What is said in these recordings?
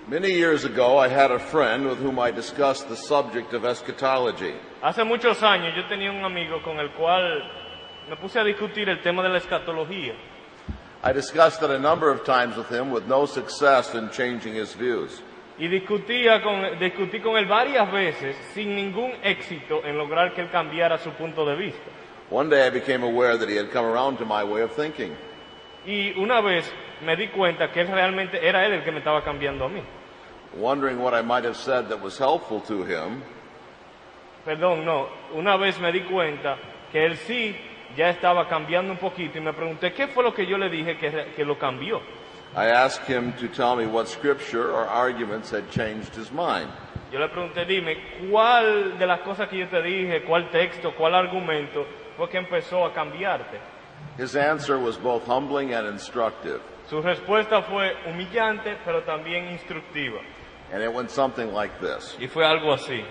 Many years ago, I had a friend with whom I discussed the subject of eschatology. Hace muchos años yo tenía un amigo con el cual me puse a discutir el tema de la escatología. I discussed it a number of times with him with no success in changing his views. Y discutí con él varias veces sin ningún éxito en lograr que él cambiara su punto de vista. One day I became aware that he had come around to my way of thinking. Y una vez me di cuenta que él realmente era él el que me estaba cambiando a mí. Wondering what I might have said that was helpful to him, Una vez me di cuenta que él sí ya estaba cambiando un poquito y me pregunté qué fue lo que yo le dije que lo cambió. I asked him to tell me what scripture or arguments had changed his mind. Yo le pregunté, dime, ¿cuál de las cosas que yo te dije, cuál texto, cuál argumento fue que empezó a cambiarte? His answer was both humbling and instructive, Su respuesta fue humillante, pero también instructiva. and it went something like this. Y fue algo así.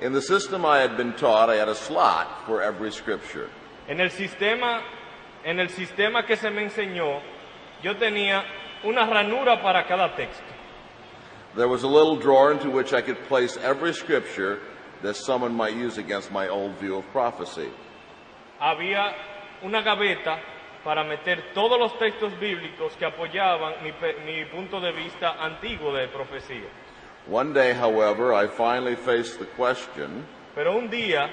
In the system I had been taught, I had a slot for every scripture. En el sistema que se me enseñó, yo tenía una ranura para cada texto. There was a little drawer into which I could place every scripture that someone might use against my old view of prophecy. Había una gaveta para meter todos los textos bíblicos que apoyaban mi punto de vista antiguo de profecía. One day, however, I finally faced the question Pero un día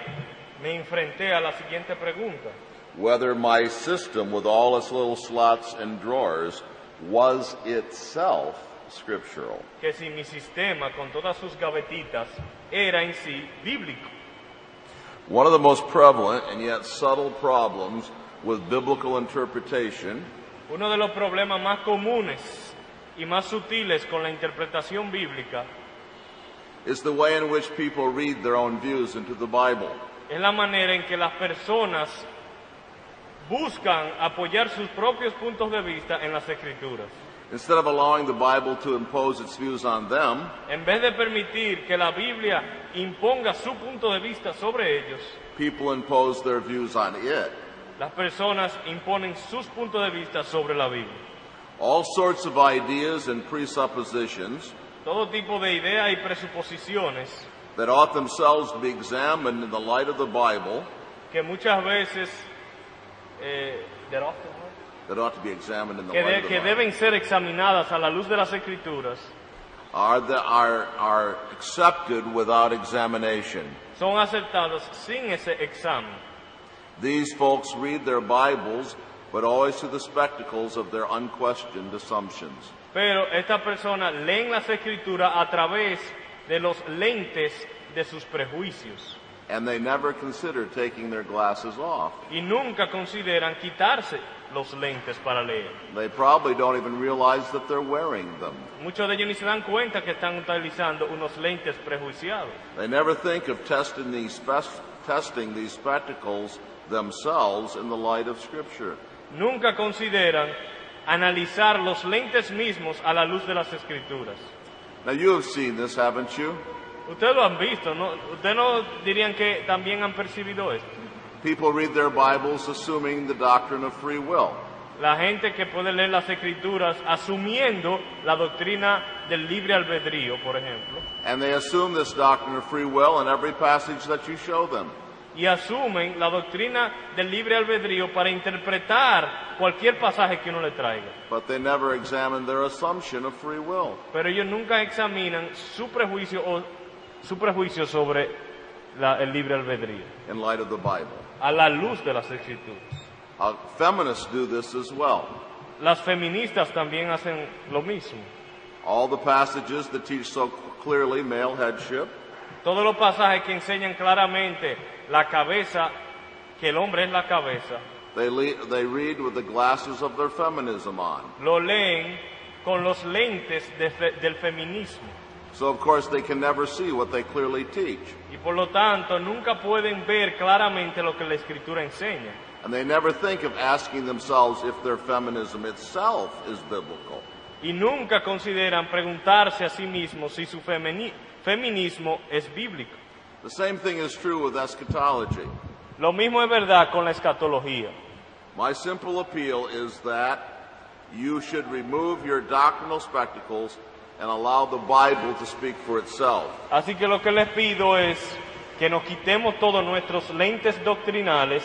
me enfrenté a la siguiente pregunta: whether my system with all its little slots and drawers was itself scriptural. que si mi sistema con todas sus gavetitas era en sí bíblico. One of the most prevalent and yet subtle problems with biblical interpretation Uno de los problemas más comunes y más sutiles con la interpretación bíblica is the way in which people read their own views into the Bible. es la manera en que las personas buscan apoyar sus propios puntos de vista en las Escrituras. Instead of allowing the Bible to impose its views on them, En vez de permitir que la Biblia imponga su punto de vista sobre ellos, people impose their views on it. las personas imponen sus puntos de vista sobre la Biblia. All sorts of ideas and presuppositions Todo tipo de ideas y presuposiciones that ought themselves to be examined in the light of the Bible, que muchas veces that ought to be examined in the light of the que Bible, deben ser examinadas a la luz de las Escrituras, are accepted without examination. son aceptadas sin ese examen. These folks read their Bibles, but always through the spectacles of their unquestioned assumptions. Pero estas personas leen las Escrituras a través de los lentes de sus prejuicios And they never consider taking their glasses off. y nunca consideran quitarse los lentes para leer. They probably don't even realize that they're wearing them. Muchos de ellos ni se dan cuenta que están utilizando unos lentes prejuiciados. They never think of testing these spectacles themselves in the light of Scripture. Nunca consideran analizar los lentes mismos a la luz de las Escrituras. Now you have seen this, haven't you? Ustedes lo han visto, ¿no? Ustedes no dirían que también han percibido esto. People read their Bibles assuming the doctrine of free will. La gente que puede leer las Escrituras asumiendo la doctrina del libre albedrío, por ejemplo, And they assume this doctrine of free will in every passage that you show them. y asumen la doctrina del libre albedrío para interpretar cualquier pasaje que uno le traiga. But they never examine their assumption of free will. Pero ellos nunca examinan su prejuicio sobre el libre albedrío In light of the Bible. a la luz de las Escrituras. Feminists do this as well. Las feministas también hacen lo mismo. All the passages that teach so clearly male headship, Todos los pasajes que enseñan claramente la cabeza, que el hombre es la cabeza, they read with the glasses of their feminism on. lo leen con los lentes del feminismo. So of course they can never see what they clearly teach. Y por lo tanto nunca pueden ver claramente lo que la Escritura enseña. And they never think of asking themselves if their feminism itself is biblical. Y nunca consideran preguntarse a sí mismos si su feminismo es bíblico. The same thing is true with eschatology. Lo mismo es verdad con la escatología. My simple appeal is that you should remove your doctrinal spectacles and allow the Bible to speak for itself. Así que lo que les pido es que nos quitemos todos nuestros lentes doctrinales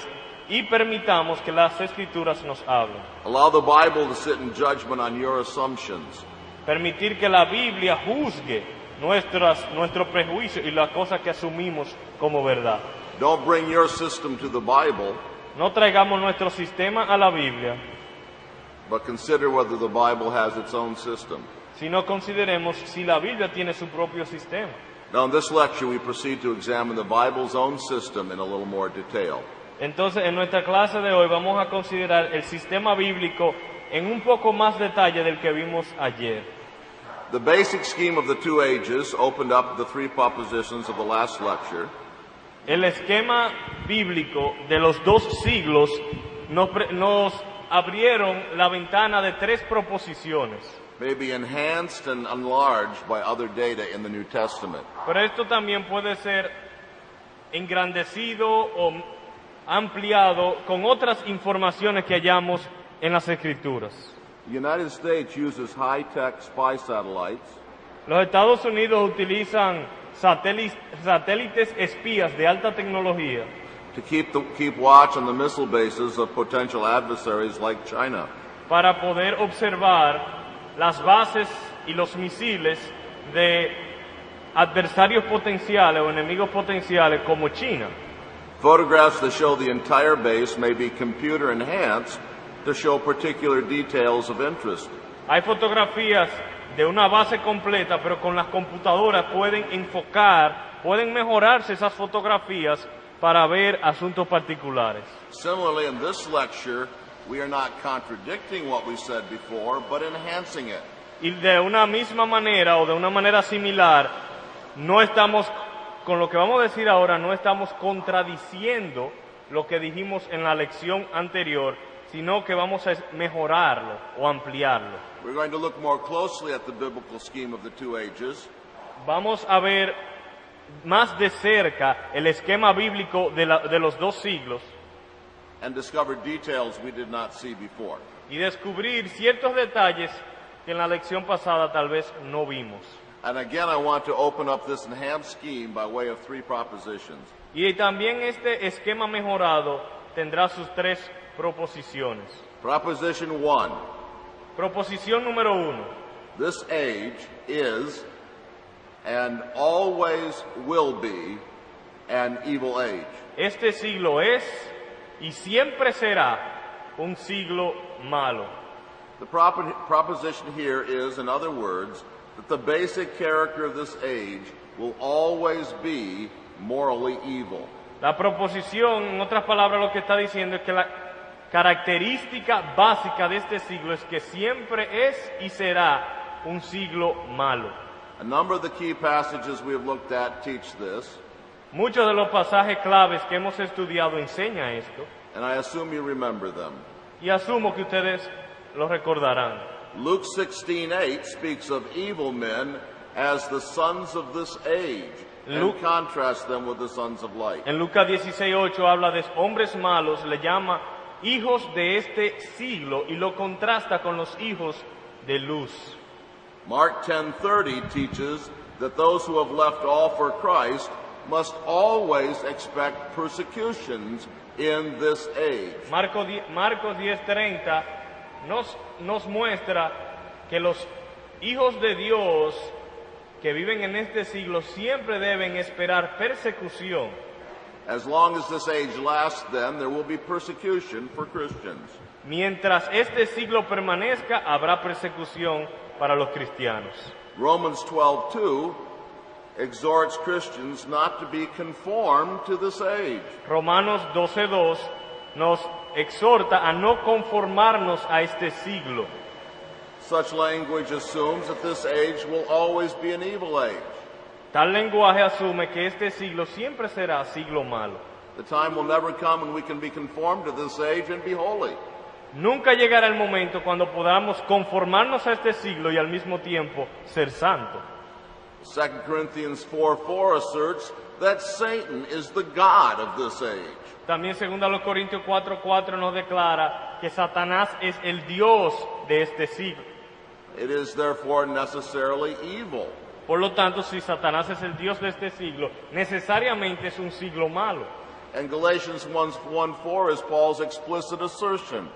y permitamos que las Escrituras nos hablen. Allow the Bible to sit in judgment on your assumptions. Permitir que la Biblia juzgue nuestro prejuicio y las cosas que asumimos como verdad. Don't bring your system to the Bible, No traigamos nuestro sistema a la Biblia, but consider whether the Bible has its own system. sino consideremos si la Biblia tiene su propio sistema. Now, in this lecture, we proceed to examine the Bible's own system in a little more detail. Entonces, en nuestra clase de hoy vamos a considerar el sistema bíblico en un poco más detalle del que vimos ayer. The basic scheme of the two ages opened up the three propositions of the last lecture. El esquema bíblico de los dos siglos nos abrieron la ventana de tres proposiciones. May be enhanced and enlarged by other data in the New Testament. Pero esto también puede ser engrandecido o ampliado con otras informaciones que hallamos en las Escrituras. The United States uses high-tech spy satellites Los Estados Unidos utilizan satélites espías de alta tecnología to keep watch on the missile bases of potential adversaries like China. para poder observar las bases y los misiles de adversarios potenciales o enemigos potenciales como China. Photographs that show the entire base may be computer enhanced to show particular details of interest. Hay fotografías de una base completa, pero con las computadoras pueden mejorarse esas fotografías para ver asuntos particulares. Similarly, in this lecture, we are not contradicting what we said before, but enhancing it. Y de una misma manera o de una manera similar, no estamos, con lo que vamos a decir ahora, no estamos contradiciendo lo que dijimos en la lección anterior, sino que vamos a mejorarlo o ampliarlo. We're going to look more closely at the biblical scheme of the two ages, Vamos a ver más de cerca el esquema bíblico de los dos siglos and discover details we did not see before. y descubrir ciertos detalles que en la lección pasada tal vez no vimos. And again, I want to open up this enhanced scheme by way of three propositions. Y también este esquema mejorado tendrá sus tres proposiciones. Proposition 1, Proposición número 1. this age is and always will be an evil age. Este siglo es y siempre será un siglo malo. The proposition here is, in other words, that the basic character of this age will always be morally evil. La proposición, en otras palabras, lo que está diciendo es que la característica básica de este siglo es que siempre es y será un siglo malo. A number of the key passages we have looked at teach this, Muchos de los pasajes claves que hemos estudiado enseñan esto, and I assume you remember them. y asumo que ustedes lo recordarán. Luke 16:8 speaks of evil men as the sons of this age, Luke- and contrasts them with the sons of light. En Lucas 16:8 habla de hombres malos, le llama hijos de este siglo y lo contrasta con los hijos de luz. Mark 10:30 teaches that those who have left all for Christ must always expect persecutions in this age. Marcos 10:30 nos muestra que los hijos de Dios que viven en este siglo siempre deben esperar persecución. As long as this age lasts, then, there will be persecution for Christians. Mientras este siglo permanezca, habrá persecución para los cristianos. Romans 12:2 exhorts Christians not to be conformed to this age. Romanos 12:2 nos exhorta a no conformarnos a este siglo. Such language assumes that this age will always be an evil age. Tal lenguaje asume que este siglo siempre será siglo malo. The time will never come when we can be conformed to this age and be holy. Nunca llegará el momento cuando podamos conformarnos a este siglo y al mismo tiempo ser santo. 2 Corinthians 4:4 asserts that Satan is the god of this age. También 2 Corintios 4:4 nos declara que Satanás es el Dios de este siglo. It is therefore necessarily evil. Por lo tanto, si Satanás es el Dios de este siglo, necesariamente es un siglo malo. And Galatians 1:4 is Paul's explicit assertion.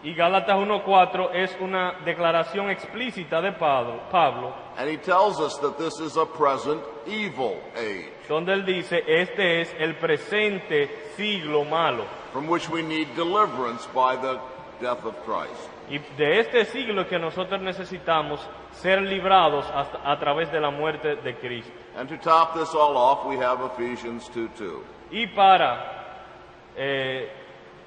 Y Gálatas 1:4 es una declaración explícita de Pablo, And he tells us that this is a present evil age, donde él dice, este es el presente siglo malo. from which we need deliverance by the death of Christ. Y de este siglo que nosotros necesitamos ser librados a través de la muerte de Cristo. And to top this all off, we have Ephesians 2:2. Y para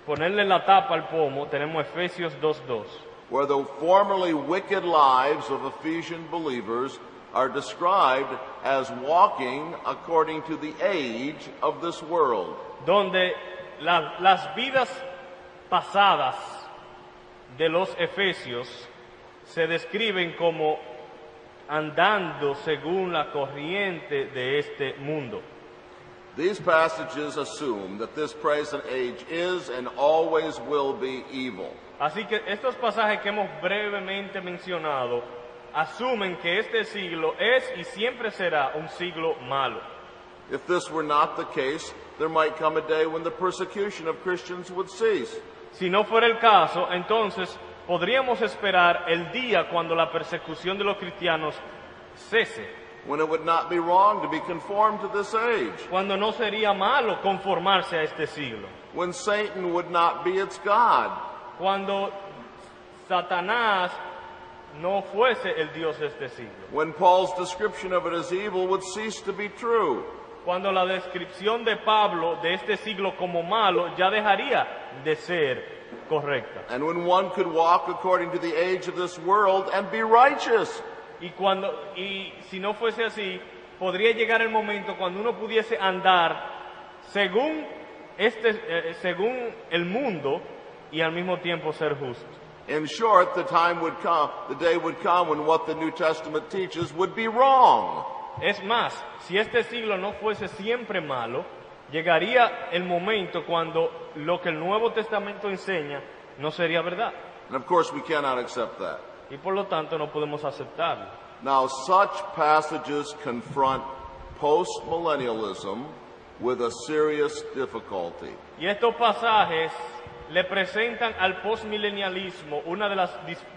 ponerle la tapa al pomo, tenemos Efesios 2:2. Where the formerly wicked lives of Ephesian believers are described as walking according to the age of this world. Donde las vidas pasadas de los efesios se describen como andando según la corriente de este mundo. These passages assume that this present age is and always will be evil. Así que estos pasajes que hemos brevemente mencionado asumen que este siglo es y siempre será un siglo malo. If this were not the case, there might come a day when the persecution of Christians would cease. Si no fuera el caso, entonces podríamos esperar el día cuando la persecución de los cristianos cese, When it would not be wrong to be conformed to this age. cuando no sería malo conformarse a este siglo, When Satan would not be its God. cuando Satanás no fuese el Dios de este siglo, When Paul's description of it as evil would cease to be true. cuando la descripción de Pablo de este siglo como malo ya dejaría de ser correcta, And when one could walk according to the age of this world and be righteous. y si no fuese así, podría llegar el momento cuando uno pudiese andar según el mundo y al mismo tiempo ser justo. In short, the day would come when what the New Testament teaches would be wrong. Es más, si este siglo no fuese siempre malo, llegaría el momento cuando lo que el Nuevo Testamento enseña no sería verdad. And of course, we cannot accept that. Y por lo tanto no podemos aceptarlo. Now, such passages confront postmillennialism with a serious difficulty. Y estos pasajes le presentan al postmilenialismo una de las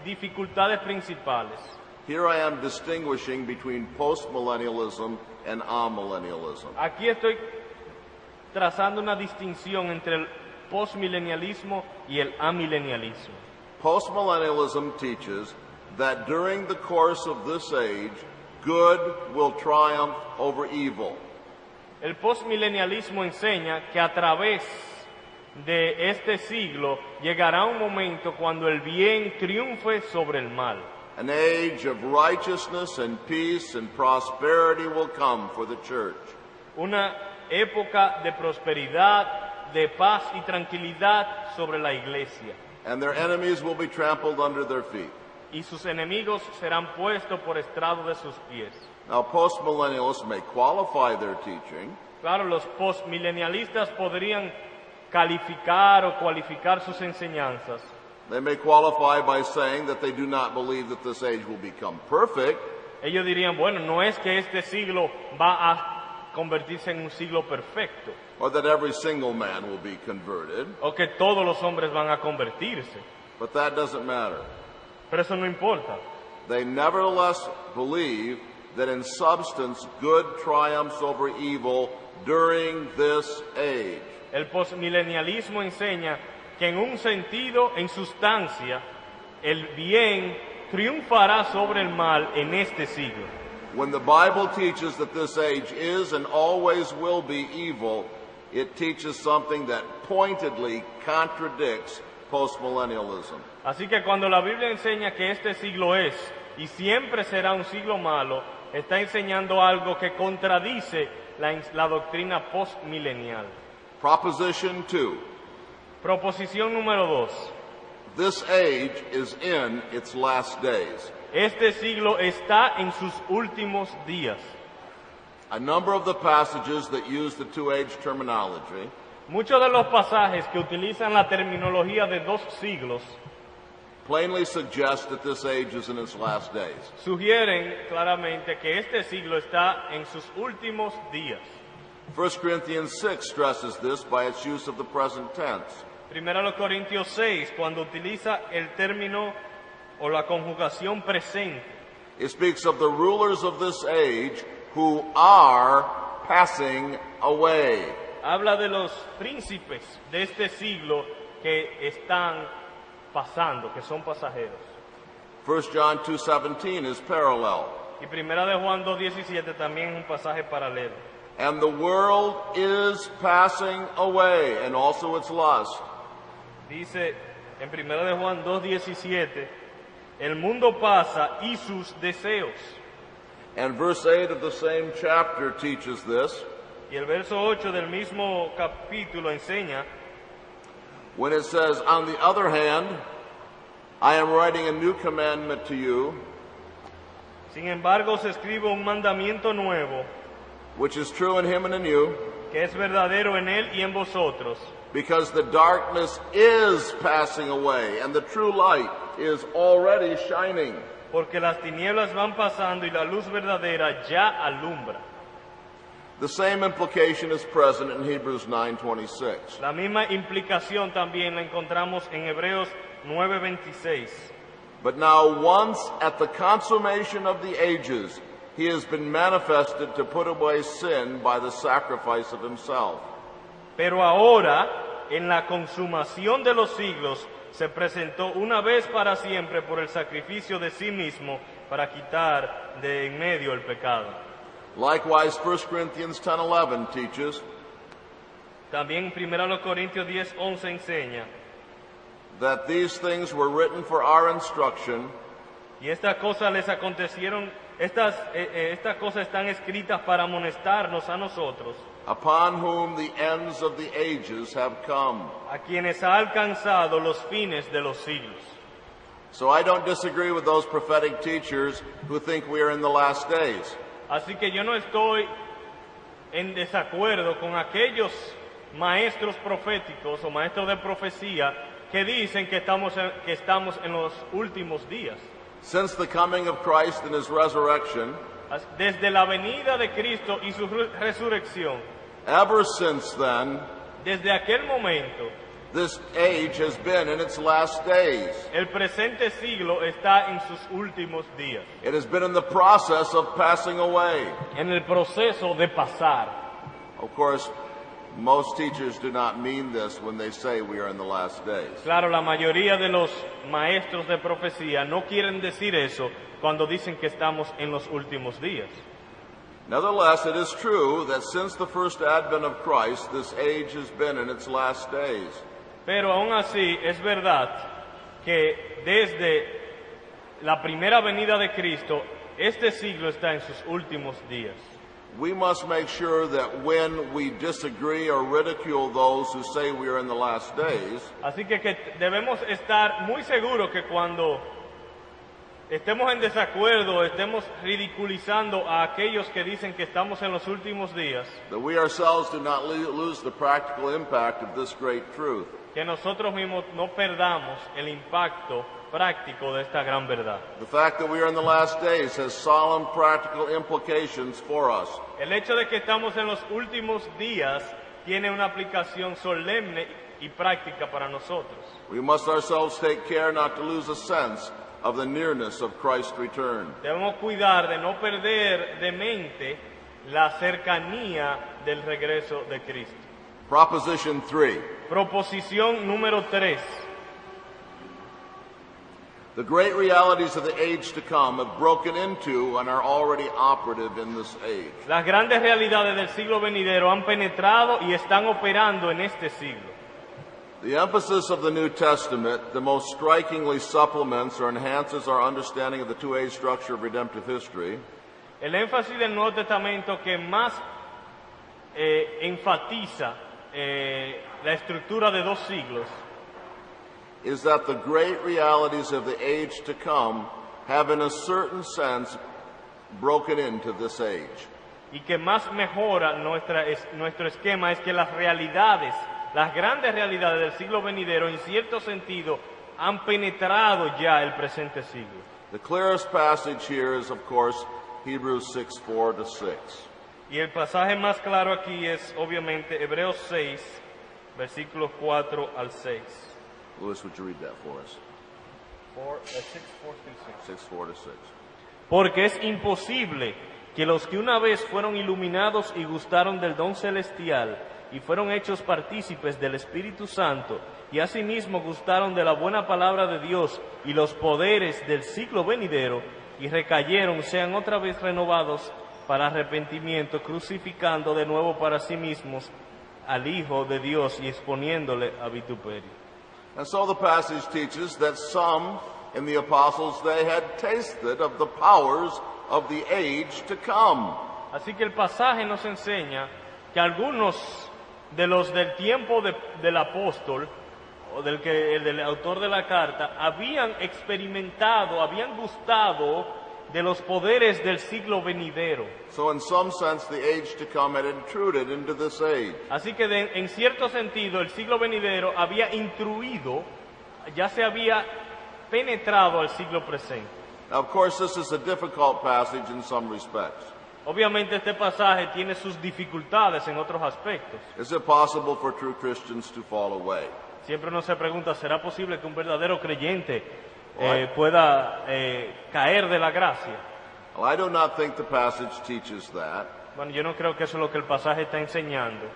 dificultades principales. Here I am distinguishing between postmillennialism and amillennialism. Aquí estoy trazando una distinción entre el postmilenialismo y el amilenialismo. Postmillennialism teaches that during the course of this age, good will triumph over evil. El postmilenialismo enseña que a través de este siglo llegará un momento cuando el bien triunfe sobre el mal. An age of righteousness and peace and prosperity will come for the church. Una época de prosperidad, de paz y tranquilidad sobre la iglesia. And their enemies will be trampled under their feet. Y sus enemigos serán puestos por estrado de sus pies. Now, postmillennialists may qualify their teaching Claro, los postmilenialistas podrían calificar o cualificar sus enseñanzas. They may qualify by saying that they do not believe that this age will become perfect, Ellos dirían, bueno, no es que este siglo va a convertirse en un siglo perfecto, or that every single man will be converted, o que todos los hombres van a convertirse, but that doesn't matter. pero eso no importa. They nevertheless believe that in substance good triumphs over evil during this age. El postmilenialismo enseña que en un sentido, en sustancia, el bien triunfará sobre el mal en este siglo. When the Bible teaches that this age is and always will be evil, it teaches something that pointedly contradicts postmillennialism. Así que cuando la Biblia enseña que este siglo es y siempre será un siglo malo, está enseñando algo que contradice la doctrina postmilenial. Proposition 2. Proposición número 2. This age is in its last days. Este siglo está en sus últimos días. A number of the passages that use the two-age terminology Muchos de los pasajes que utilizan la terminología de dos siglos plainly suggest that this age is in its last days. sugieren claramente que este siglo está en sus últimos días. 1 Corinthians 6 stresses this by its use of the present tense. Primero los Corintios 6, cuando utiliza el término o la conjugación presente, It speaks of the rulers of this age who are passing away. habla de los príncipes de este siglo que están pasando, que son pasajeros. 1 John 2:17 is parallel. Y primera de Juan 2:17 también es un pasaje paralelo. And the world is passing away, and also its lust. Dice en primera de Juan 2:17, el mundo pasa y sus deseos. And verse 8 of the same chapter teaches this, Y el verso 8 del mismo capítulo enseña, when it says, "On the other hand, I am writing a new commandment to you, sin embargo os escribo un mandamiento nuevo, which is true in him and in you, que es verdadero en él y en vosotros, because the darkness is passing away, and the true light is already shining." porque las tinieblas van pasando y la luz verdadera ya alumbra. The same implication is present in Hebrews 9:26. La misma implicación también la encontramos en Hebreos 9:26. But now once at the consummation of the ages, he has been manifested to put away sin by the sacrifice of himself. Pero ahora, en la consumación de los siglos, se presentó una vez para siempre por el sacrificio de sí mismo para quitar de en medio el pecado. Likewise, 1 Corinthians 10:11 teaches También 1 Corintios 10:11 enseña, that these things were written for our instruction, y estas cosas les acontecieron, estas cosas están escritas para amonestarnos a nosotros, upon whom the ends of the ages have come. a quienes ha alcanzado los fines de los siglos. So I don't disagree with those prophetic teachers who think we are in the last days. Así que yo no estoy en desacuerdo con aquellos maestros proféticos o maestros de profecía que dicen que estamos en los últimos días. Since the coming of Christ and his resurrection, Desde la venida de Cristo y su resurrección, ever since then, desde aquel momento, this age has been in its last days. el presente siglo está en sus últimos días, It has been in the process of passing away. en el proceso de pasar. Of course, most teachers do not mean this when they say we are in the last days. Claro, la mayoría de los maestros de profecía no quieren decir eso cuando dicen que estamos en los últimos días. Nevertheless, it is true that since the first advent of Christ, this age has been in its last days. Pero aún así es verdad que desde la primera venida de Cristo, este siglo está en sus últimos días. We must make sure that when we disagree or ridicule those who say we are in the last days, Así que debemos estar muy seguros que cuando estemos en desacuerdo, estemos ridiculizando a aquellos que dicen que estamos en los últimos días, that we ourselves do not lose the practical impact of this great truth. que nosotros mismos no perdamos el impacto práctico de esta gran verdad. The fact that we are in the last days has solemn practical implications for us. El hecho de que estamos en los últimos días tiene una aplicación solemne y práctica para nosotros. We must ourselves take care not to lose a sense of the nearness of Christ's return. Debemos cuidar de no perder de mente la cercanía del regreso de Cristo. Proposition 3. Proposición número 3. The great realities of the age to come have broken into and are already operative in this age. Las grandes realidades del siglo venidero han penetrado y están operando en este siglo. The emphasis of the New Testament, the most strikingly supplements or enhances our understanding of the two-age structure of redemptive history, El énfasis del Nuevo Testamento que más enfatiza la estructura de dos siglos is that the great realities of the age to come have in a certain sense broken into this age. y que más mejora nuestro esquema es que las realidades, las grandes realidades del siglo venidero en cierto sentido han penetrado ya el presente siglo. The clearest passage here is, of course, Hebrews 6:4-6. Y el pasaje más claro aquí es, obviamente, Hebreos 6, versículos 4 al 6. Louis, would you read that for us? 6:4-6. Porque es imposible que los que una vez fueron iluminados y gustaron del don celestial y fueron hechos partícipes del Espíritu Santo y asimismo gustaron de la buena palabra de Dios y los poderes del siglo venidero y recayeron, sean otra vez renovados para arrepentimiento, crucificando de nuevo para sí mismos al Hijo de Dios y exponiéndole a vituperio. And so the passage teaches that some in the apostles' day had tasted of the powers of the age to come. Así que el pasaje nos enseña que algunos de los del tiempo del apóstol o del autor de la carta habían experimentado, habían gustado de los poderes del siglo venidero. So in some sense the age to come had intruded into this age. Así que en cierto sentido el siglo venidero había intruido, ya se había penetrado al siglo presente. Now, of course, this is a difficult passage in some respects. Obviamente este pasaje tiene sus dificultades en otros aspectos. Is it possible for true Christians to fall away? Siempre uno se pregunta, ¿será posible que un verdadero creyente pueda caer de la gracia? Well, I do not think the passage teaches that. Bueno, yo no creo que eso es lo que el pasaje está enseñando.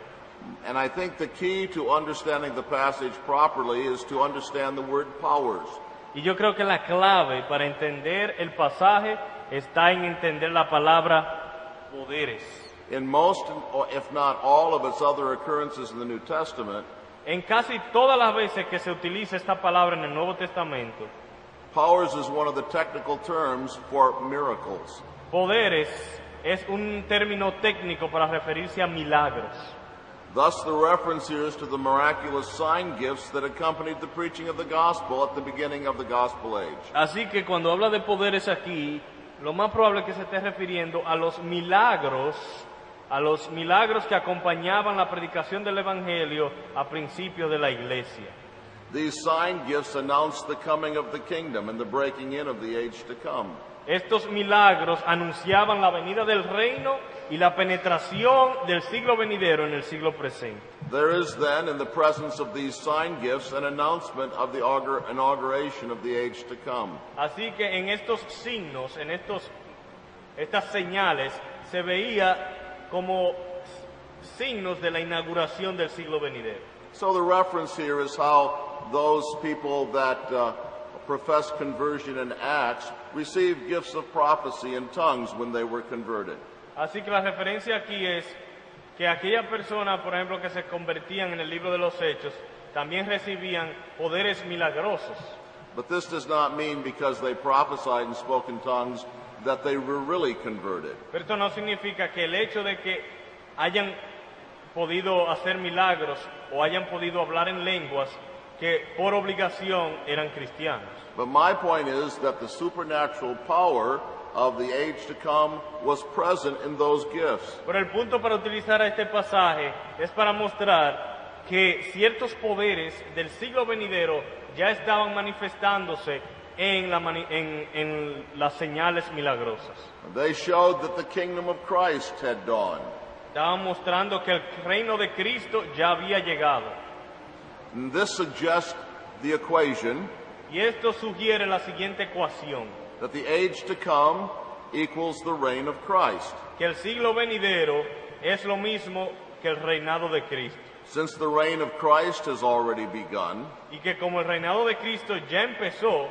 And I think the key to understanding the passage properly is to understand the word powers. Y yo creo que la clave para entender el pasaje está en entender la palabra poderes. In most, if not all of its other occurrences in the New Testament, En casi todas las veces que se utiliza esta palabra en el Nuevo Testamento, powers is one of the technical terms for miracles. poderes es un término técnico para referirse a milagros. Thus, the reference here is to the miraculous sign gifts that accompanied the preaching of the gospel at the beginning of the gospel age. Así que cuando habla de poderes aquí, lo más probable es que se esté refiriendo a los milagros que acompañaban la predicación del Evangelio a principios de la iglesia. These sign gifts announced the coming of the kingdom and the breaking in of the age to come. Estos milagros anunciaban la venida del reino y la penetración del siglo venidero en el siglo presente. There is then, in the presence of these sign gifts, an announcement of the inauguration of the age to come. Así que en estos signos, estas señales, se veía como signos de la inauguración del siglo venidero. So the reference here is how those people that professed conversion in Acts received gifts of prophecy and tongues when they were converted. Así que la referencia aquí es que aquellas personas, por ejemplo, que se convertían en el libro de los Hechos, también recibían poderes milagrosos. But this does not mean because they prophesied and spoke in tongues that they were really converted. Pero esto no significa que el hecho de que hayan podido hacer milagros o hayan podido hablar en lenguas que por obligación eran cristianos. But my point is that the supernatural power of the age to come was present in those gifts. Pero el punto para utilizar este pasaje es para mostrar que ciertos poderes del siglo venidero ya estaban manifestándose en las señales milagrosas. They showed that the kingdom of Christ had dawned. Estaban mostrando que el reino de Cristo ya había llegado. And this suggests the equation Y esto sugiere la siguiente ecuación, that the age to come equals the reign of Christ. que el siglo venidero es lo mismo que el reinado de Cristo. Since the reign of Christ has already begun, Y que como el reinado de Cristo ya empezó,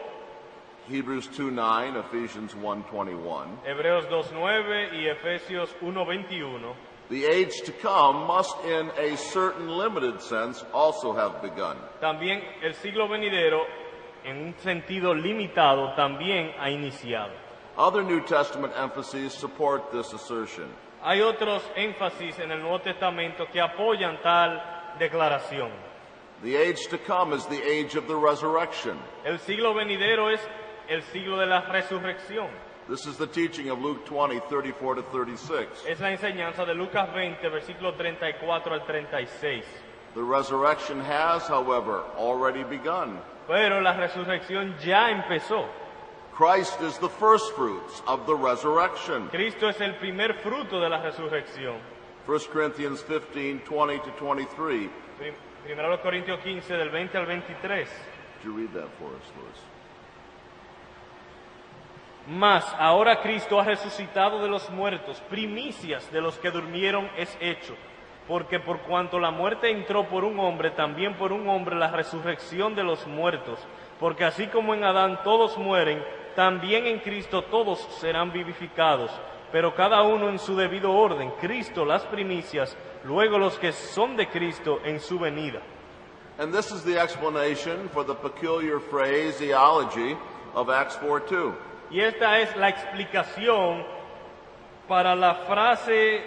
Hebrews 2:9, Ephesians 1:21, Hebreos 2:9 y Efesios 1:21, the age to come must in a certain limited sense also have begun. también el siglo venidero, en un sentido limitado, también ha iniciado. Other New Testament emphases support this assertion. Hay otros énfasis en el Nuevo Testamento que apoyan tal declaración. The age to come is the age of the resurrection. El siglo venidero es el siglo de la resurrección. This is the teaching of Luke 20:34-36. Es la enseñanza de Lucas 20, versículo 34 al 36. The resurrection has, however, already begun. Pero la resurrección ya empezó. Christ is the first fruits of the resurrection. Cristo es el primer fruto de la resurrección. 1 Corinthians 15, 20 to 23. Primero los Corintios 15, del 20 al 23. Would you read that for us, Louis? Mas ahora Cristo ha resucitado de los muertos, primicias de los que durmieron es hecho. Porque por cuanto la muerte entró por un hombre, también por un hombre la resurrección de los muertos. Porque así como en Adán todos mueren, también en Cristo todos serán vivificados. Pero cada uno en su debido orden, Cristo las primicias, luego los que son de Cristo en su venida. And this is the explanation for the peculiar phraseology of Acts 4:2. Y esta es la explicación para la frase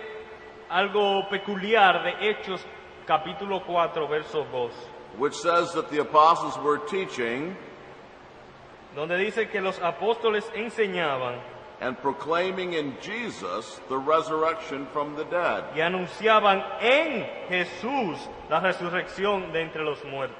algo peculiar de Hechos capítulo 4, verso 2. Which says that the apostles were teaching Donde dice que los apóstoles enseñaban and proclaiming in Jesus the resurrection from the dead. y anunciaban en Jesús la resurrección de entre los muertos.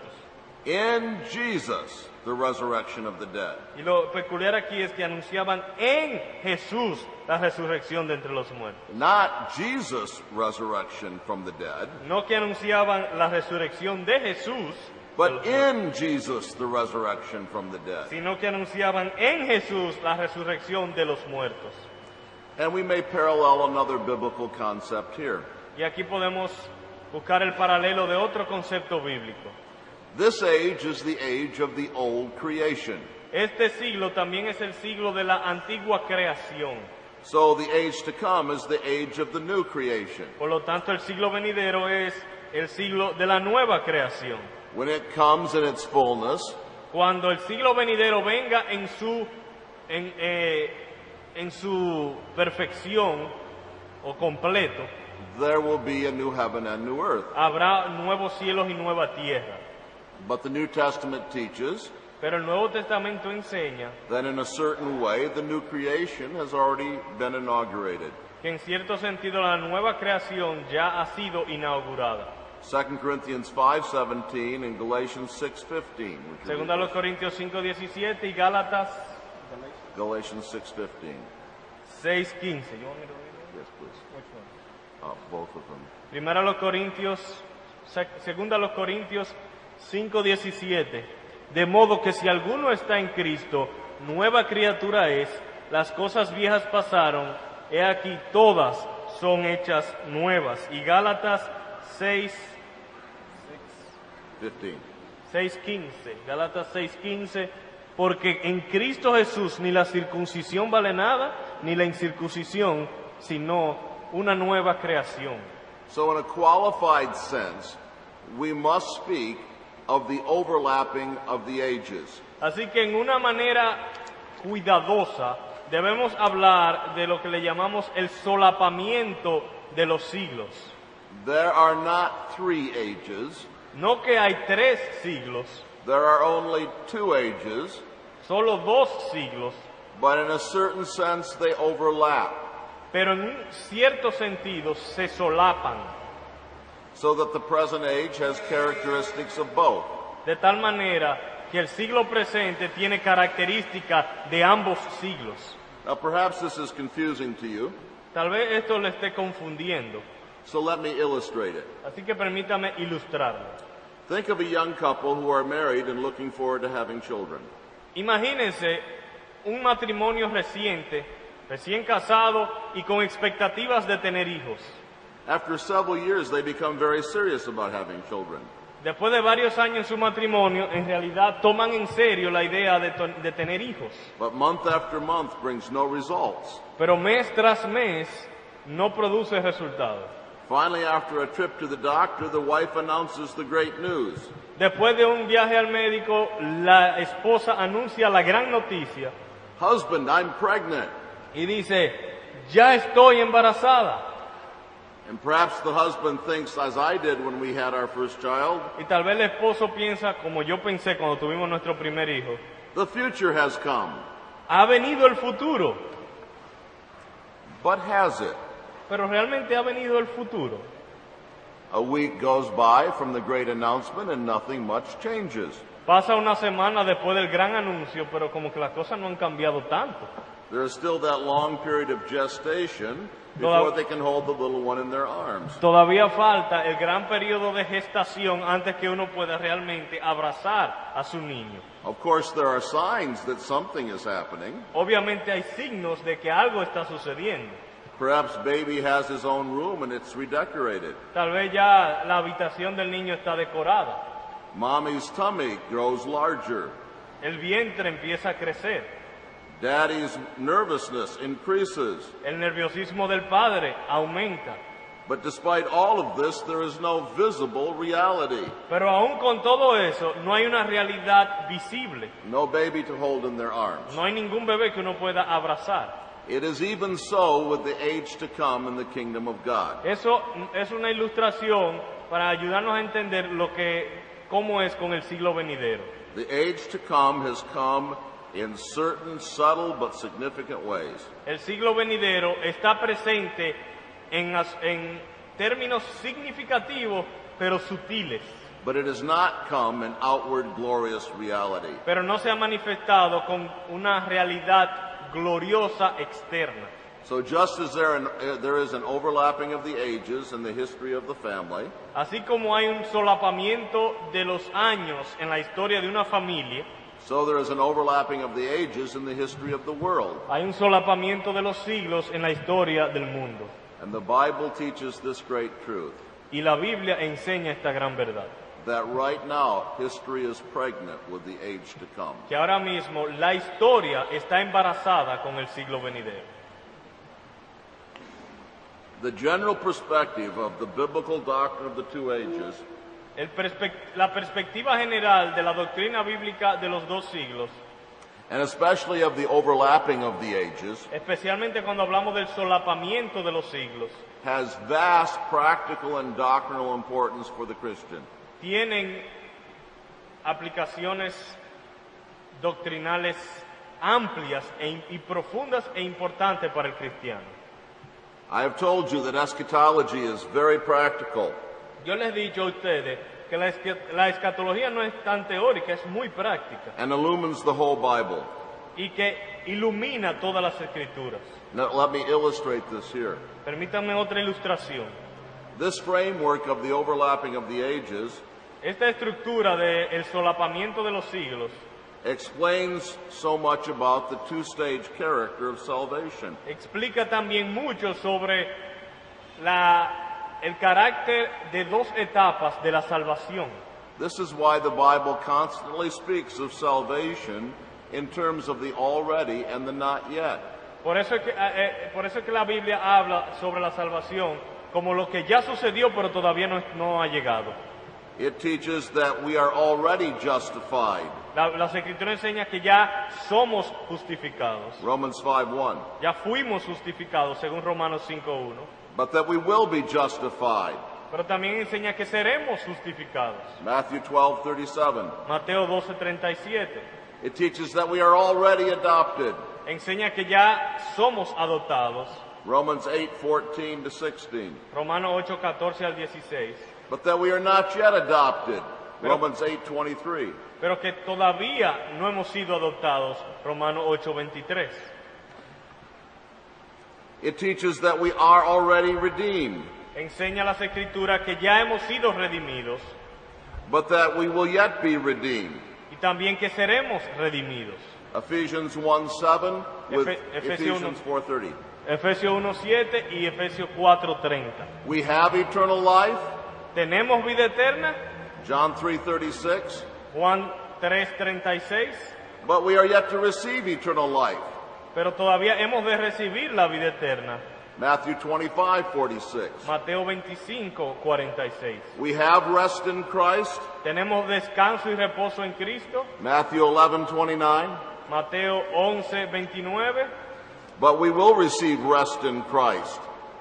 In Jesus, the resurrection of the dead. Y lo peculiar aquí es que anunciaban en Jesús la resurrección de entre los muertos. Not Jesus' resurrection from the dead, No que anunciaban la resurrección de Jesús, but in Jesus, the resurrection from the dead. sino que anunciaban en Jesús la resurrección de los muertos. And we may parallel another biblical concept here. Y aquí podemos buscar el paralelo de otro concepto bíblico. This age is the age of the old creation. Este siglo también es el siglo de la antigua creación. So the age to come is the age of the new creation. Por lo tanto, el siglo venidero es el siglo de la nueva creación. When it comes in its fullness, Cuando el siglo venidero venga en su perfección o completo, there will be a new heaven and new earth. habrá nuevos cielos y nueva tierra. But the New Testament teaches Pero el Nuevo Testamento enseña that in a certain way the new creation has already been inaugurated. que en cierto sentido la nueva creación ya ha sido inaugurada. 2 Corinthians 5:17 and Galatians 6:15. Segunda a los Corintios 5:17 y Gálatas Galatians 6:15. 6:15. You want me to read it? Yes, please. Which one? Both of them. Primera a los Corintios, segunda a los Corintios 5:17. De modo que si alguno está en Cristo, nueva criatura es, las cosas viejas pasaron, he aquí todas son hechas nuevas. Y Gálatas 6:15, Gálatas 6:15, porque en Cristo Jesús ni la circuncisión vale nada, ni la incircuncisión, sino una nueva creación. So in a qualified sense, we must speak of the overlapping of the ages. Así que en una manera cuidadosa debemos hablar de lo que le llamamos el solapamiento de los siglos. There are not 3 ages, No que hay 3 siglos, there are only 2 ages, solo 2 siglos, but in a certain sense they overlap, pero en un cierto sentido se solapan, so that the present age has characteristics of both. de tal manera que el siglo presente tiene características de ambos siglos. Now perhaps this is confusing to you, Tal vez esto le esté confundiendo, so let me illustrate it. así que permítame ilustrarlo. Think of a young couple who are married and looking forward to having children. Imagínense un matrimonio recién casado y con expectativas de tener hijos. After several years, they become very serious about having children. Después de varios años en su matrimonio, en realidad toman en serio la idea de tener hijos. But month after month brings no results. Pero mes tras mes no produce resultados. Finally, after a trip to the doctor, the wife announces the great news. Después de un viaje al médico, la esposa anuncia la gran noticia Husband, I'm pregnant. y dice, ya estoy embarazada. And perhaps the husband thinks, as I did when we had our first child, Y tal vez el esposo piensa, como yo pensé cuando tuvimos nuestro primer hijo, the future has come. ha venido el futuro. But has it? Pero realmente ha venido el futuro. A week goes by from the great announcement and nothing much changes. Pasa una semana después del gran anuncio, pero como que las cosas no han cambiado tanto. There is still that long period of gestation before they can hold the little one in their arms. Todavía falta el gran periodo de gestación antes que uno pueda realmente abrazar a su niño. Of course, there are signs that something is happening. Obviamente hay signos de que algo está sucediendo. Perhaps baby has his own room and it's redecorated. Tal vez ya la habitación del niño está decorada. Mommy's tummy grows larger. El vientre empieza a crecer. Daddy's nervousness increases. El nerviosismo del padre aumenta. But despite all of this, there is no visible reality. Pero aún con todo eso, no hay una realidad visible. No baby to hold in their arms. No hay ningún bebé que uno pueda abrazar. It is even so with the age to come in the kingdom of God. Eso es una ilustración para ayudarnos a entender cómo es con el siglo venidero. The age to come has come in certain subtle but significant ways. El siglo venidero está presente en términos significativos pero sutiles. But it has not come in outward glorious reality. Pero no se ha manifestado con una realidad gloriosa externa. So just as there is an overlapping of the ages in the history of the family, Así como hay un solapamiento de los años en la historia de una familia, so there is an overlapping of the ages in the history of the world. hay un solapamiento de los siglos en la historia del mundo. And the Bible teaches this great truth, Y la Biblia enseña esta gran verdad, that right now history is pregnant with the age to come. que ahora mismo la historia está embarazada con el siglo venidero. The general perspective of the biblical doctrine of the two ages La perspectiva general de la doctrina bíblica de los dos siglos, and especially of the overlapping of the ages, especialmente cuando hablamos del solapamiento de los siglos, has vast practical and doctrinal importance for the Christian. tienen aplicaciones doctrinales amplias y profundas e importantes para el cristiano. I have told you that eschatology is very practical. Yo les he dicho a ustedes que la escatología no es tan teórica, es muy práctica And illumines the whole Bible. y que ilumina todas las escrituras. Now, let me illustrate this here. Permítanme otra ilustración. This framework of the overlapping of the ages Esta estructura del solapamiento de los siglos explains so much about the two-stage character of salvation. explica también mucho sobre el carácter de dos etapas de la salvación. This is why the Bible constantly speaks of salvation in terms of the already and the not yet. Por eso es que la Biblia habla sobre la salvación como lo que ya sucedió pero todavía no ha llegado. It teaches that we are already justified. Las escrituras enseñan que ya somos justificados. Romans 5:1. Ya fuimos justificados según Romanos 5:1. But that we will be justified. Pero también enseña que seremos justificados. Matthew 12:37. Mateo 12:37. It teaches that we are already adopted. Enseña que ya somos adoptados. Romans 8:14-16. Romanos 8:14 al 16. But that we are not yet adopted. Romans 8:23. Pero que todavía no hemos sido adoptados. Romanos 8:23. It teaches that we are already redeemed, Enseña las escrituras que ya hemos sido redimidos but that we will yet be redeemed. y también que seremos redimidos. Ephesians 1:7 with Efesios Ephesians 4:30. Efesios 1:7 y Efesios 4:30. We have eternal life. ¿Tenemos vida eterna? John 3:36. Juan 3:36. But we are yet to receive eternal life. Pero todavía hemos de recibir la vida eterna. Matthew 25:46. Mateo 25:46. We have rest in Christ. ¿Tenemos descanso y reposo en Cristo? Matthew 11:29. Mateo 11:29. But we will receive rest in Christ.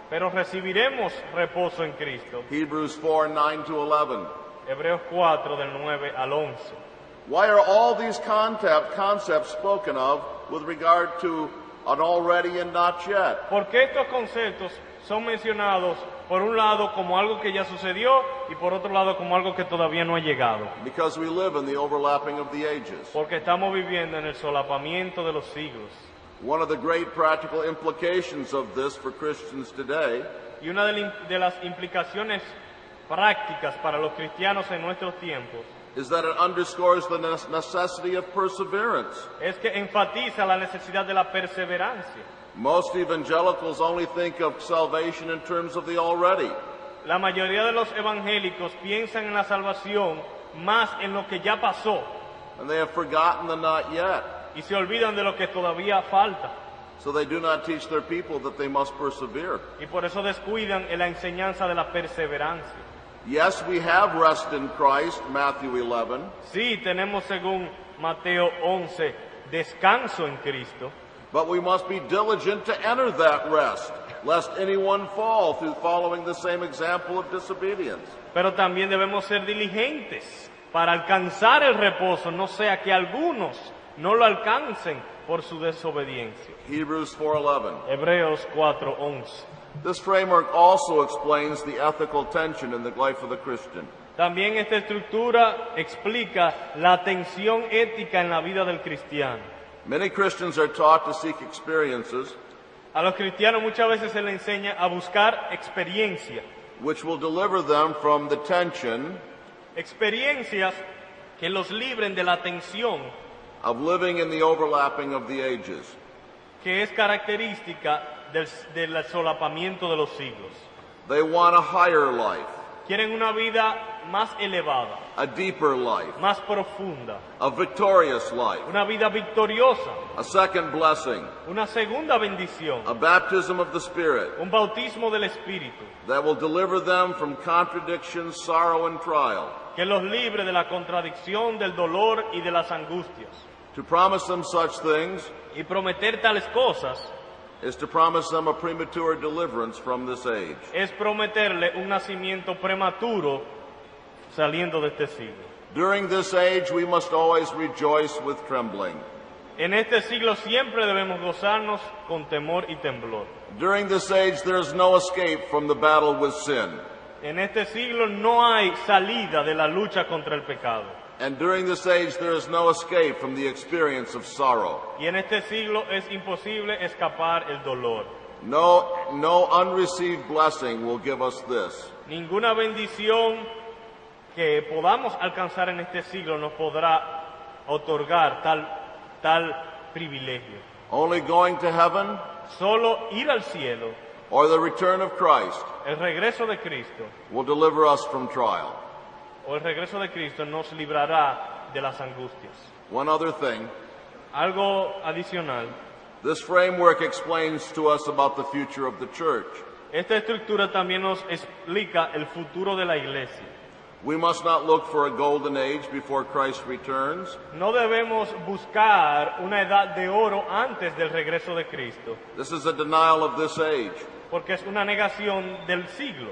Pero recibiremos reposo en Cristo. Hebrews 4:9-11. Hebreos 4 del 9 al 11. Why are all these concepts spoken of with regard to an already and not yet. Porque estos conceptos son mencionados por un lado como algo que ya sucedió y por otro lado como algo que todavía no ha llegado. Because we live in the overlapping of the ages. Porque estamos viviendo en el solapamiento de los siglos. One of the great practical implications of this for Christians today Y una de las implicaciones prácticas para los cristianos en nuestros tiempos is that it underscores the necessity of perseverance. es que enfatiza la necesidad de la perseverancia. Most evangelicals only think of salvation in terms of the already. La mayoría de los evangélicos piensan en la salvación más en lo que ya pasó And they have forgotten the not yet. y se olvidan de lo que todavía falta. So they do not teach their people that they must persevere. Y por eso descuidan en la enseñanza de la perseverancia. Yes, we have rest in Christ, Matthew 11, Sí, tenemos según Mateo 11 descanso en Cristo, but we must be diligent to enter that rest, lest anyone fall through following the same example of disobedience. pero también debemos ser diligentes para alcanzar el reposo, no sea que algunos no lo alcancen por su desobediencia. Hebrews 4:11. Hebreos 4:11. This framework also explains the ethical tension in the life of the Christian. También esta estructura explica la tensión ética en la vida del cristiano. Many Christians are taught to seek experiences A los cristianos muchas veces se les enseña a buscar experiencia, which will deliver them from the tension experiencias que los libren de la tensión of living in the overlapping of the ages. que es característica del solapamiento de los siglos. They want a higher life, Quieren una vida más elevada, a deeper life, más profunda, a victorious life, una vida victoriosa, a second blessing, una segunda bendición, a baptism of the Spirit un bautismo del Espíritu, that will deliver them from contradiction, sorrow, and trial. que los libre de la contradicción, del dolor y de las angustias. To promise them such things Y prometer tales cosas is to promise them a premature deliverance from this age. es prometerle un nacimiento prematuro saliendo de este siglo. During this age, we must always rejoice with trembling. En este siglo siempre debemos gozarnos con temor y temblor. During this age, there is no escape from the battle with sin. En este siglo no hay salida de la lucha contra el pecado. And during this age, there is no escape from the experience of sorrow. Y en este siglo es imposible escapar el dolor. No unreceived blessing will give us this. Ninguna bendición que podamos alcanzar en este siglo nos podrá otorgar tal privilegio. Only going to heaven Solo ir al cielo, or the return of Christ el regreso de Cristo, will deliver us from trial. o el regreso de Cristo nos librará de las angustias. One other thing, Algo adicional, this framework explains to us about the future of the church. esta estructura también nos explica el futuro de la iglesia. We must not look for a golden age before Christ returns. No debemos buscar una edad de oro antes del regreso de Cristo, This is a denial of this age. porque es una negación del siglo.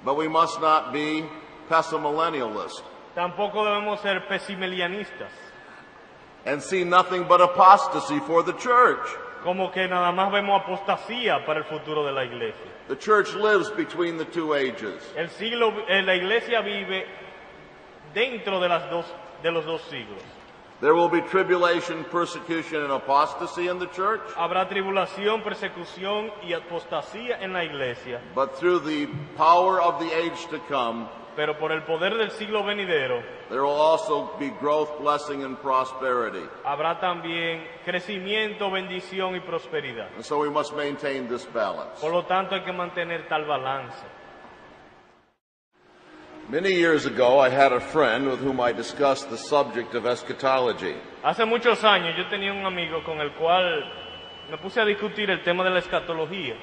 But we must not be pessimillennialists Tampoco debemos ser pesimelianistas, and see nothing but apostasy for the church. como que nada más vemos apostasía para el futuro de la iglesia. The church lives between the two ages. La iglesia vive dentro de los dos siglos. There will be tribulation, persecution, and apostasy in the church, Habrá tribulación, persecución y apostasía en la iglesia, but through the power of the age to come, pero por el poder del siglo venidero there will also be growth, blessing, and prosperity. habrá también crecimiento, bendición y prosperidad. And so we must maintain this balance. Por lo tanto, hay que mantener tal balance. Many years ago, I had a friend with whom I discussed the subject of eschatology. Hace muchos años yo tenía un amigo con el cual me puse a discutir el tema de la escatología.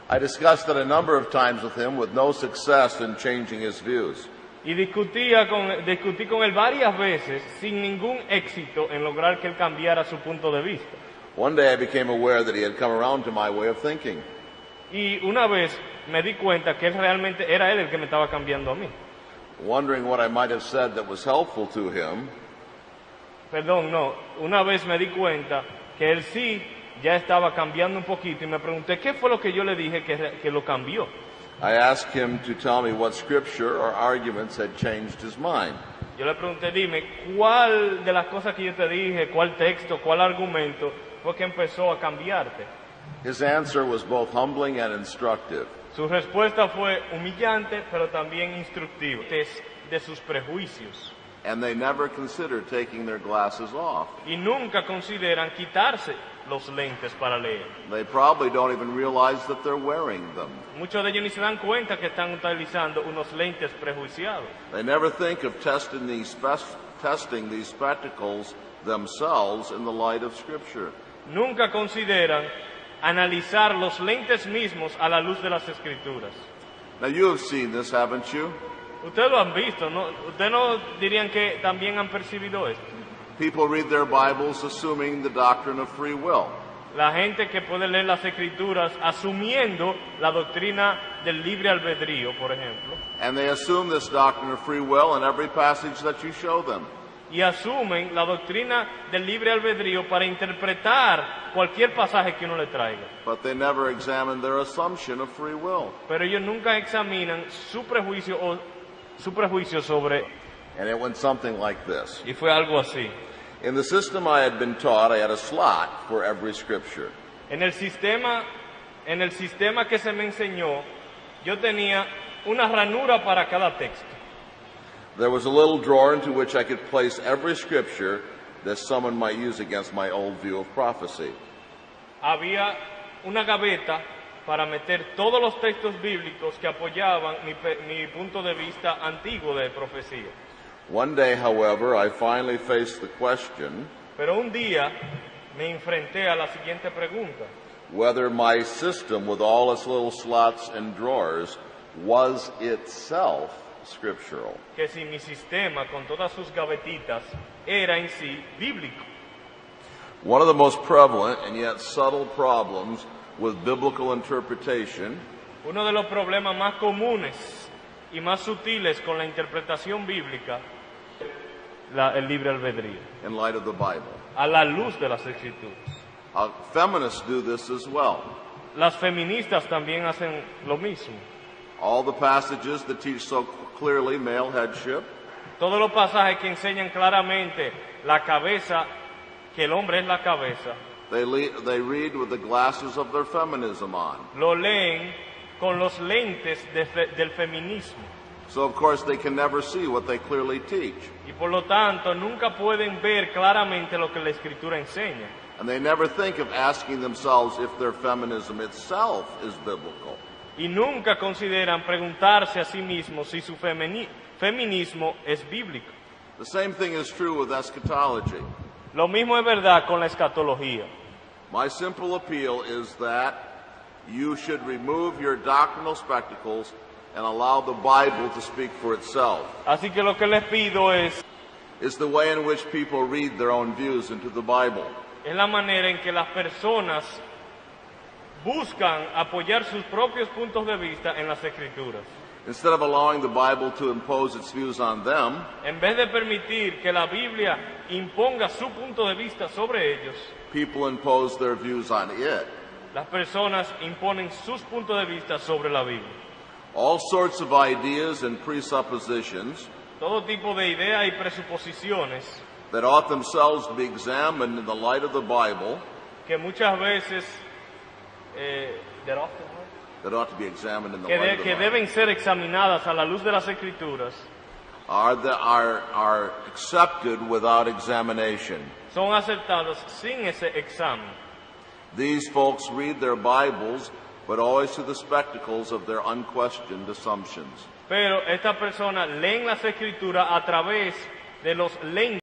I discussed it a number of times with him with no success in changing his views. Y discutí con él varias veces sin ningún éxito en lograr que él cambiara su punto de vista. One day I became aware that he had come around to my way of thinking. Y una vez me di cuenta que él realmente era él el que me estaba cambiando a mí. Wondering what I might have said that was helpful to him, Una vez me di cuenta que él sí ya estaba cambiando un poquito y me pregunté qué fue lo que yo le dije que lo cambió. I asked him to tell me what scripture or arguments had changed his mind. Yo le pregunté, dime, ¿cuál de las cosas que yo te dije, cuál texto, cuál argumento fue que empezó a cambiarte? His answer was both humbling and instructive. Su respuesta fue humillante, pero también instructiva, de sus prejuicios. And they never consider taking their glasses off. Y nunca consideran quitarse los lentes para leer. They probably don't even realize that they're wearing them. Muchos de ellos ni se dan cuenta que están utilizando unos lentes prejuiciados. They never think of testing these spectacles themselves in the light of Scripture. Nunca consideran analizar los lentes mismos a la luz de las Escrituras. Now you have seen this, haven't you? Ustedes lo han visto, ¿no? Ustedes no dirían que también han percibido esto. People read their Bibles assuming the doctrine of free will. La gente que puede leer las Escrituras asumiendo la doctrina del libre albedrío, por ejemplo, And they assume this doctrine of free will in every passage that you show them. y asumen la doctrina del libre albedrío para interpretar cualquier pasaje que uno le traiga. But they never examine their assumption of free will. Pero ellos nunca examinan su prejuicio sobre, And it went something like this. y fue algo así. In the system I had been taught, I had a slot for every scripture. En el sistema que se me enseñó, yo tenía una ranura para cada texto. There was a little drawer into which I could place every scripture that someone might use against my old view of prophecy. Había una gaveta para meter todos los textos bíblicos que apoyaban mi punto de vista antiguo de profecía. One day, however, I finally faced the question Pero un día me enfrenté a la siguiente pregunta: whether my system with all its little slots and drawers was itself scriptural. que si mi sistema con todas sus gavetitas era en sí bíblico. One of the most prevalent and yet subtle problems with biblical interpretation Uno de los problemas más comunes y más sutiles con la interpretación bíblica, el libre albedrío, in light of the Bible. a la luz de las Escrituras. Feminists do this as well. Las feministas también hacen lo mismo. All the passages that teach so clearly male headship, Todos los pasajes que enseñan claramente la cabeza, que el hombre es la cabeza, they read with the glasses of their feminism on. lo leen con los lentes del feminismo. So, of course, they can never see what they clearly teach. Y por lo tanto nunca pueden ver claramente lo que la Escritura enseña. And they never think of asking themselves if their feminism itself is biblical. Y nunca consideran preguntarse a sí mismos si su feminismo es bíblico. The same thing is true with eschatology. Lo mismo es verdad con la escatología. My simple appeal is that you should remove your doctrinal spectacles and allow the Bible to speak for itself. Así que lo que les pido es The way in which people read their own views into the Bible. la manera en que las personas buscan apoyar sus propios puntos de vista en las Escrituras. Instead of allowing the Bible to impose its views on them, En vez de permitir que la Biblia imponga su punto de vista sobre ellos, people impose their views on it. las personas imponen sus puntos de vista sobre la Biblia. All sorts of ideas and presuppositions Todo tipo de ideas y presuposiciones that ought themselves to be examined in the light of the Bible, que muchas veces that ought to be examined in the light of the que Bible, deben ser examinadas a la luz de las Escrituras, are accepted without examination. son aceptadas sin ese examen. These folks read their Bibles, but always through the spectacles of their unquestioned assumptions. Pero estas personas leen las Escrituras a través de los lentes